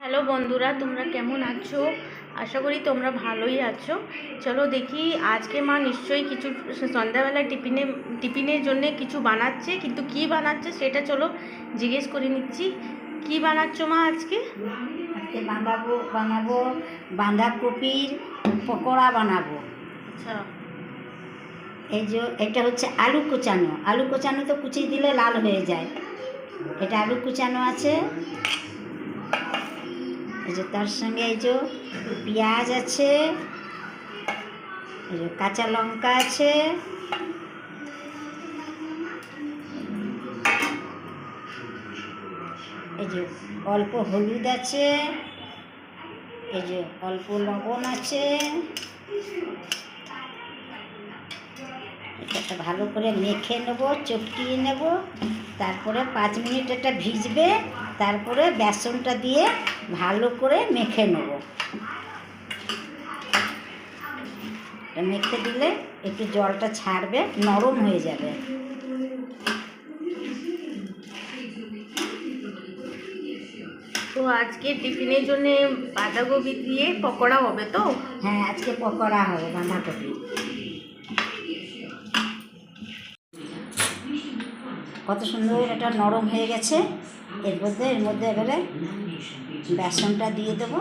Hello বন্ধুরা, তোমরা কেমন আছো? আশা করি তোমরা ভালোই আছো। চলো দেখি, আজকে মা নিশ্চয়ই কিছু সন্ধ্যাবেলা টিফিনের জন্য কিছু বানাচ্ছে, কিন্তু কি বানাচ্ছে সেটা চলো জিজ্ঞেস করে নিচ্ছি। কি বানাচ্ছো মা আজকে? আজকে বানাবো বাঁধাকপির পকোড়া বানাবো। আচ্ছা, এই যে এটা হচ্ছে আলু কুচানো। আলু কুচানো তো কুচিয়ে দিলে লাল হয়ে যায়। এটা আলু কুচানো আছে। এই যে তার সঙ্গে এই যে পেঁয়াজ আছে, এই যে কাঁচা লঙ্কা আছে, এই যে অল্প হলুদ আছে, এই যে অল্প লবণ আছে। এটা ভালো করে মেখে নেব, চটকিয়ে নেব। তারপরে 5 মিনিট এটা ভিজবে, তারপরে বেসনটা দিয়ে ভালো করে মেখে নেব। মেখে দিলে একটু জলটা ছাড়বে, নরম হয়ে যাবে। তো আজকে টিফিনের জন্য বাঁধাকপি দিয়ে পকোড়া হবে তো? হ্যাঁ, আজকে পকোড়া হবে বাঁধাকপি। কত সুন্দর এটা নরম হয়ে গেছে। এর মধ্যে এবারে বেসনটা দিয়ে দেবো।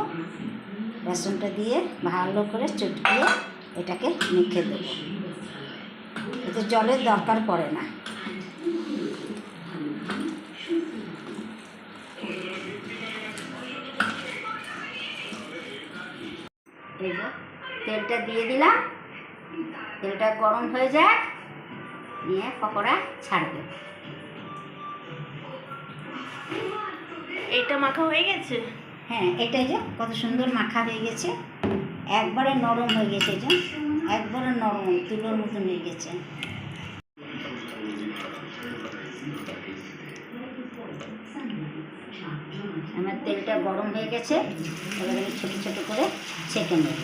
বেসনটা দিয়ে ভালো করে চটকিয়ে এটাকে মেখে দেবো। এতে জলের দরকার পড়ে না। এই যে তেলটা দিয়ে দিলাম, তেলটা গরম হয়ে যায়, নিয়ে পকোড়া ছাড়বে। এইটা মাখা হয়ে গেছে? হ্যাঁ, এটাই যে কত সুন্দর মাখা হয়ে গেছে, একবারে নরম হয়ে গেছে। যে একবারে নরম, তুলোর মতন হয়ে গেছে। আমার তেলটা গরম হয়ে গেছে, এবার আমি ছোটো ছোটো করে ছেঁকে নেব।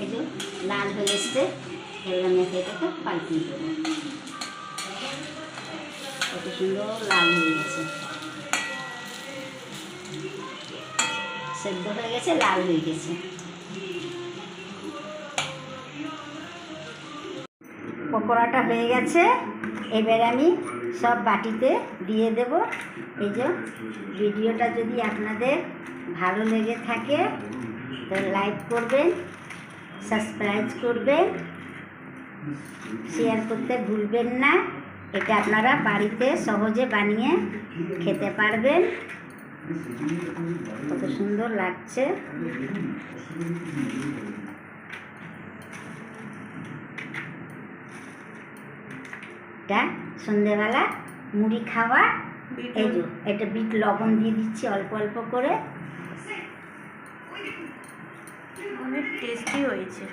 এই যে লাল হয়ে এসছে, এবার আমি এটাকে পাল্টিয়ে দেবো। কত সুন্দর লাল হয়ে গেছে, সেদ্ধ হয়ে গেছে, লাল হয়ে গেছে। পকোড়াটা হয়ে গেছে, এবার আমি সব বাটিতে দিয়ে দেব। এই যে ভিডিওটা যদি আপনাদের ভালো লেগে থাকে তো লাইক করবেন, সাবস্ক্রাইব করবেন, শেয়ার করতে ভুলবেন না। এটা আপনারা বাড়িতে সহজে বানিয়ে খেতে পারবেন। কত সুন্দর লাগছে। এটা সন্ধ্যেবেলা মুড়ি খাওয়া। এই যে এটা বিট লবণ দিয়ে দিচ্ছি অল্প অল্প করে। অনেক টেস্টি হয়েছে।